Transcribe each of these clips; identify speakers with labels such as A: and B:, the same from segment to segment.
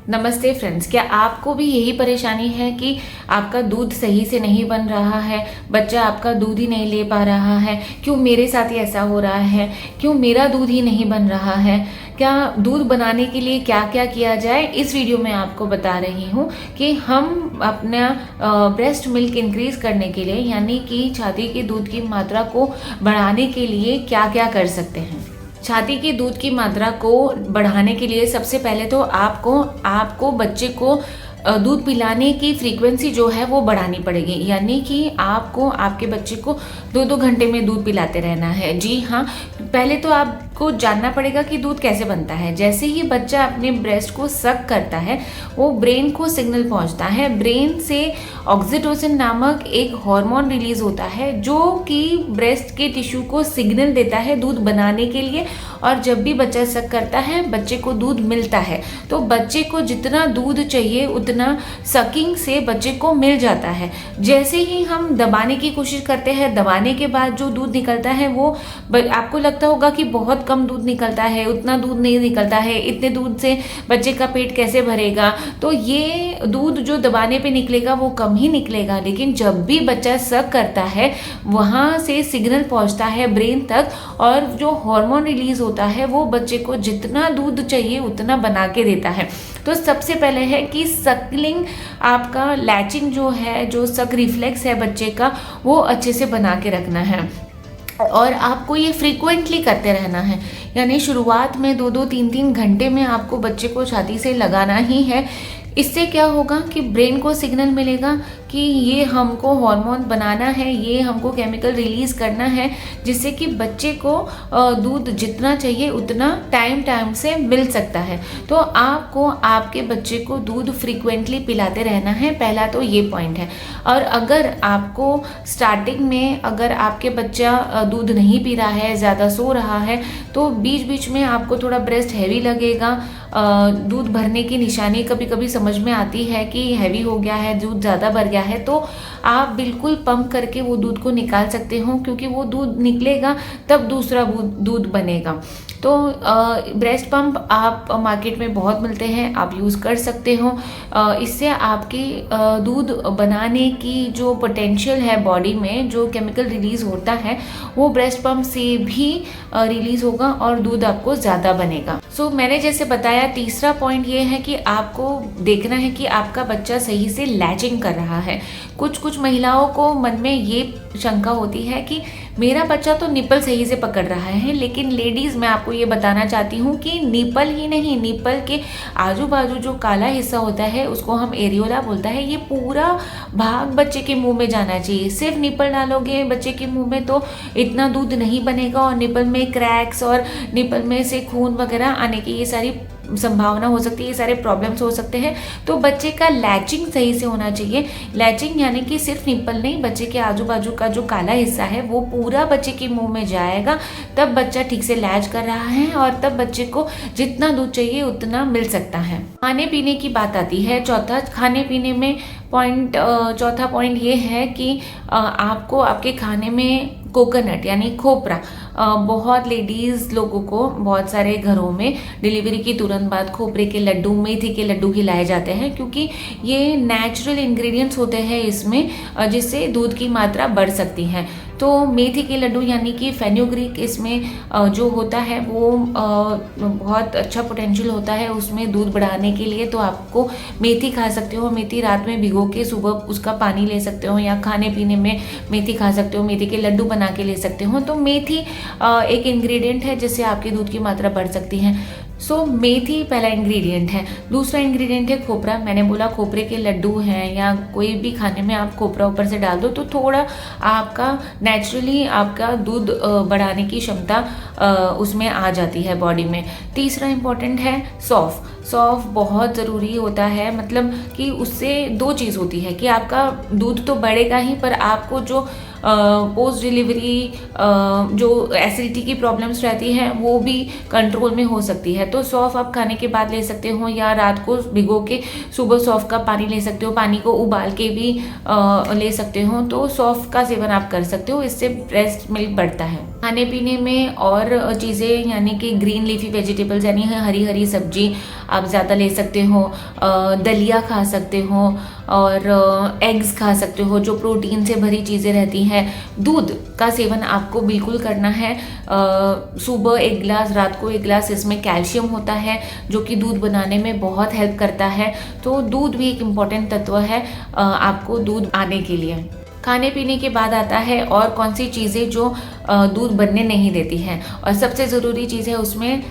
A: नमस्ते फ्रेंड्स, क्या आपको भी यही परेशानी है कि आपका दूध सही से नहीं बन रहा है, बच्चा आपका दूध ही नहीं ले पा रहा है? क्यों मेरे साथ ही ऐसा हो रहा है? क्यों मेरा दूध ही नहीं बन रहा है? क्या दूध बनाने के लिए क्या क्या किया जाए, इस वीडियो में आपको बता रही हूँ कि हम अपना ब्रेस्ट मिल्क इंक्रीज करने के लिए, यानी कि छाती के दूध की मात्रा को बढ़ाने के लिए क्या क्या कर सकते हैं। छाती की दूध की मात्रा को बढ़ाने के लिए सबसे पहले तो आपको बच्चे को दूध पिलाने की फ्रीक्वेंसी जो है वो बढ़ानी पड़ेगी, यानी कि आपको आपके बच्चे को 2-2 घंटे में दूध पिलाते रहना है। जी हाँ, पहले तो आपको जानना पड़ेगा कि दूध कैसे बनता है। जैसे ही बच्चा अपने ब्रेस्ट को सक करता है, वो ब्रेन को सिग्नल पहुंचता है। ब्रेन से ऑक्सीटोसिन नामक एक हार्मोन रिलीज होता है जो कि ब्रेस्ट के टिश्यू को सिग्नल देता है दूध बनाने के लिए। और जब भी बच्चा सक करता है, बच्चे को दूध मिलता है। तो बच्चे को जितना दूध चाहिए उतना सकिंग से बच्चे को मिल जाता है। जैसे ही हम दबाने की कोशिश करते हैं, दबाने के बाद जो दूध निकलता है वो आपको लगता होगा कि बहुत कम दूध निकलता है, उतना दूध नहीं निकलता है, इतने दूध से बच्चे का पेट कैसे भरेगा। तो ये दूध जो दबाने पे निकलेगा वो कम ही निकलेगा, लेकिन जब भी बच्चा सक करता है वहाँ से सिग्नल पहुँचता है ब्रेन तक, और जो हार्मोन रिलीज होता है वो बच्चे को जितना दूध चाहिए उतना बना के देता है। तो सबसे पहले है कि सकलिंग, आपका लैचिंग जो है, जो सक रिफ्लेक्स है बच्चे का, वो अच्छे से बना के रखना है। और आपको ये फ्रीक्वेंटली करते रहना है, यानी शुरुआत में 2-2, 3-3 घंटे में आपको बच्चे को छाती से लगाना ही है। इससे क्या होगा कि ब्रेन को सिग्नल मिलेगा कि ये हमको हार्मोन बनाना है, ये हमको केमिकल रिलीज करना है, जिससे कि बच्चे को दूध जितना चाहिए उतना टाइम से मिल सकता है। तो आपको आपके बच्चे को दूध फ्रीक्वेंटली पिलाते रहना है, पहला तो ये पॉइंट है। और अगर आपको स्टार्टिंग में अगर आपके बच्चा दूध नहीं पी रहा है, ज़्यादा सो रहा है, तो बीच बीच में आपको थोड़ा ब्रेस्ट हैवी लगेगा। दूध भरने की निशानी कभी कभी समझ में आती है कि हैवी हो गया है, दूध ज़्यादा भर गया है, तो आप बिल्कुल पंप करके वो दूध को निकाल सकते हो, क्योंकि वो दूध निकलेगा तब दूसरा दूध बनेगा। तो ब्रेस्ट पंप आप मार्केट में बहुत मिलते हैं, आप यूज़ कर सकते हो। इससे आपकी दूध बनाने की जो पोटेंशियल है बॉडी में, जो केमिकल रिलीज होता है, वो ब्रेस्ट पंप से भी रिलीज होगा और दूध आपको ज़्यादा बनेगा। सो मैंने जैसे बताया, तीसरा पॉइंट ये है कि आपको देखना है कि आपका बच्चा सही से लैचिंग कर रहा है। कुछ महिलाओं को मन में ये शंका होती है कि मेरा बच्चा तो निपल सही से पकड़ रहा है, लेकिन लेडीज़, मैं आपको ये बताना चाहती हूँ कि निपल ही नहीं, निपल के आजू बाजू जो काला हिस्सा होता है उसको हम एरियोला बोलता है, ये पूरा भाग बच्चे के मुंह में जाना चाहिए। सिर्फ निपल डालोगे बच्चे के मुंह में तो इतना दूध नहीं बनेगा, और निपल में क्रैक्स और निपल में से खून वगैरह आने की ये सारी संभावना हो सकती है, ये सारे प्रॉब्लम्स हो सकते हैं। तो बच्चे का लैचिंग सही से होना चाहिए। लैचिंग यानी कि सिर्फ निपल नहीं, बच्चे के आजू बाजू का जो काला हिस्सा है वो पूरा बच्चे के मुंह में जाएगा, तब बच्चा ठीक से लैच कर रहा है और तब बच्चे को जितना दूध चाहिए उतना मिल सकता है। खाने पीने की बात आती है, चौथा खाने पीने में चौथा पॉइंट ये है कि आपको आपके खाने में कोकोनट यानी खोपरा, बहुत लेडीज़ लोगों को बहुत सारे घरों में डिलीवरी की तुरंत बाद खोपरे के लड्डू, मेथी के लड्डू खिलाए जाते हैं, क्योंकि ये नेचुरल इंग्रेडिएंट्स होते हैं इसमें, जिससे दूध की मात्रा बढ़ सकती है। तो मेथी के लड्डू यानी कि फेन्यूग्रीक इसमें जो होता है वो बहुत अच्छा पोटेंशियल होता है उसमें दूध बढ़ाने के लिए। तो आपको मेथी खा सकते हो, मेथी रात में भिगो के सुबह उसका पानी ले सकते हो, या खाने पीने में मेथी खा सकते हो, मेथी के लड्डू बना के ले सकते हो। तो मेथी एक इंग्रेडिएंट है जिससे आपकी दूध की मात्रा बढ़ सकती है। सो मेथी पहला इंग्रेडिएंट है। दूसरा इंग्रेडिएंट है खोपरा। मैंने बोला खोपरे के लड्डू हैं या कोई भी खाने में आप खोपरा ऊपर से डाल दो तो थोड़ा आपका नेचुरली आपका दूध बढ़ाने की क्षमता उसमें आ जाती है बॉडी में। तीसरा इम्पॉर्टेंट है सौंफ। सौंफ बहुत ज़रूरी होता है, मतलब कि उससे दो चीज़ होती है कि आपका दूध तो बढ़ेगा ही, पर आपको जो पोस्ट डिलीवरी जो एसिडिटी की प्रॉब्लम्स रहती हैं वो भी कंट्रोल में हो सकती है। तो सौंफ आप खाने के बाद ले सकते हो, या रात को भिगो के सुबह सौंफ का पानी ले सकते हो, पानी को उबाल के भी ले सकते हो। तो सौंफ का सेवन आप कर सकते हो, इससे ब्रेस्ट मिल्क बढ़ता है। खाने पीने में और चीज़ें यानी कि ग्रीन लीफी वेजिटेबल्स यानी हरी हरी सब्जी आप ज़्यादा ले सकते हो, दलिया खा सकते हो और एग्स खा सकते हो जो प्रोटीन से भरी चीज़ें रहती हैं। दूध का सेवन आपको बिल्कुल करना है, सुबह 1 गिलास, रात को 1 गिलास। इसमें कैल्शियम होता है जो कि दूध बनाने में बहुत हेल्प करता है। तो दूध भी एक इम्पॉर्टेंट तत्व है आपको दूध आने के लिए। खाने पीने के बाद आता है और कौन सी चीज़ें जो दूध बनने नहीं देती हैं, और सबसे ज़रूरी चीज़ है उसमें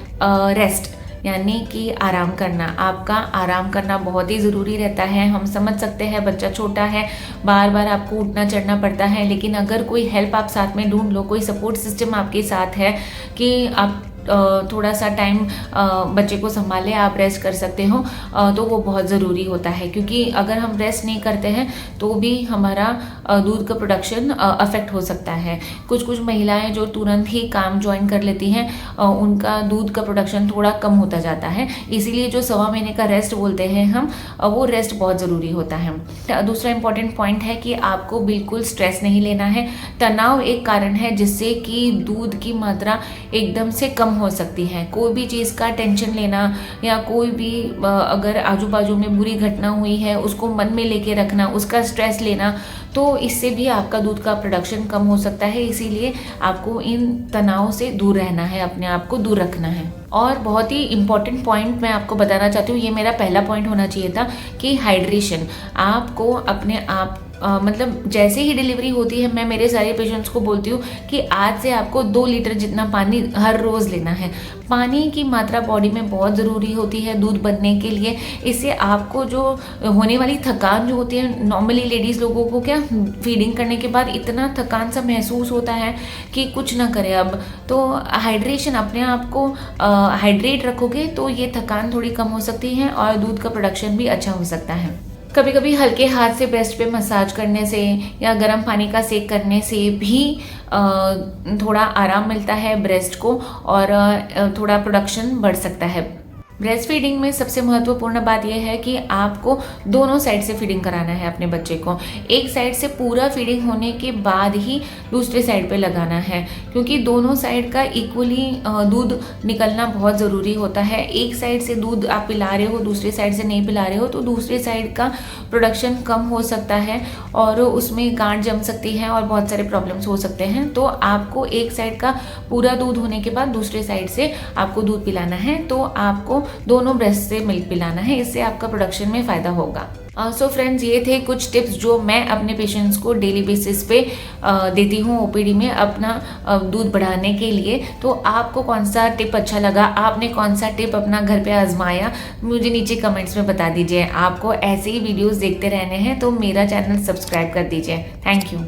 A: रेस्ट यानी कि आराम करना। आपका आराम करना बहुत ही ज़रूरी रहता है। हम समझ सकते हैं बच्चा छोटा है, बार बार आपको उठना चढ़ना पड़ता है, लेकिन अगर कोई हेल्प आप साथ में ढूंढ लो, कोई सपोर्ट सिस्टम आपके साथ है कि आप थोड़ा सा टाइम बच्चे को संभाले, आप रेस्ट कर सकते हो, तो वो बहुत ज़रूरी होता है। क्योंकि अगर हम रेस्ट नहीं करते हैं तो भी हमारा दूध का प्रोडक्शन अफेक्ट हो सकता है। कुछ कुछ महिलाएं जो तुरंत ही काम ज्वाइन कर लेती हैं उनका दूध का प्रोडक्शन थोड़ा कम होता जाता है। इसीलिए जो 1.25 महीने का रेस्ट बोलते हैं हम, वो रेस्ट बहुत ज़रूरी होता है। दूसरा इंपॉर्टेंट पॉइंट है कि आपको बिल्कुल स्ट्रेस नहीं लेना है। तनाव एक कारण है जिससे कि दूध की मात्रा एकदम से कम हो सकती है। कोई भी चीज़ का टेंशन लेना या कोई भी अगर आजू बाजू में बुरी घटना हुई है उसको मन में लेके रखना, उसका स्ट्रेस लेना, तो इससे भी आपका दूध का प्रोडक्शन कम हो सकता है। इसीलिए आपको इन तनाव से दूर रहना है, अपने आप को दूर रखना है। और बहुत ही इम्पॉर्टेंट पॉइंट मैं आपको बताना चाहती हूँ, ये मेरा पहला पॉइंट होना चाहिए था कि हाइड्रेशन। आपको अपने आप मतलब जैसे ही डिलीवरी होती है, मैं मेरे सारे पेशेंट्स को बोलती हूँ कि आज से आपको 2 लीटर जितना पानी हर रोज़ लेना है। पानी की मात्रा बॉडी में बहुत ज़रूरी होती है दूध बनने के लिए। इससे आपको जो होने वाली थकान जो होती है, नॉर्मली लेडीज़ लोगों को क्या फीडिंग करने के बाद इतना थकान सा महसूस होता है कि कुछ ना करे अब। तो हाइड्रेशन, अपने आप को हाइड्रेट रखोगे तो ये थकान थोड़ी कम हो सकती है और दूध का प्रोडक्शन भी अच्छा हो सकता है। कभी कभी हल्के हाथ से ब्रेस्ट पे मसाज करने से या गर्म पानी का सेक करने से भी थोड़ा आराम मिलता है ब्रेस्ट को और थोड़ा प्रोडक्शन बढ़ सकता है। ब्रेस्ट फीडिंग में सबसे महत्वपूर्ण बात यह है कि आपको दोनों साइड से फीडिंग कराना है अपने बच्चे को। एक साइड से पूरा फीडिंग होने के बाद ही दूसरे साइड पे लगाना है, क्योंकि दोनों साइड का इक्वली दूध निकलना बहुत ज़रूरी होता है। एक साइड से दूध आप पिला रहे हो, दूसरे साइड से नहीं पिला रहे हो, तो दूसरे साइड का प्रोडक्शन कम हो सकता है और उसमें गांठ जम सकती है और बहुत सारे प्रॉब्लम्स हो सकते हैं। तो आपको एक साइड का पूरा दूध होने के बाद दूसरे साइड से आपको दूध पिलाना है, तो आपको दोनों ब्रेस्ट से मिल्क पिलाना है। इससे आपका प्रोडक्शन में फ़ायदा होगा। सो फ्रेंड्स, ये थे कुछ टिप्स जो मैं अपने पेशेंट्स को डेली बेसिस पे देती हूँ ओपीडी में अपना दूध बढ़ाने के लिए। तो आपको कौन सा टिप अच्छा लगा, आपने कौन सा टिप अपना घर पे आजमाया, मुझे नीचे कमेंट्स में बता दीजिए। आपको ऐसे ही वीडियोस देखते रहने हैं तो मेरा चैनल सब्सक्राइब कर दीजिए। Thank you.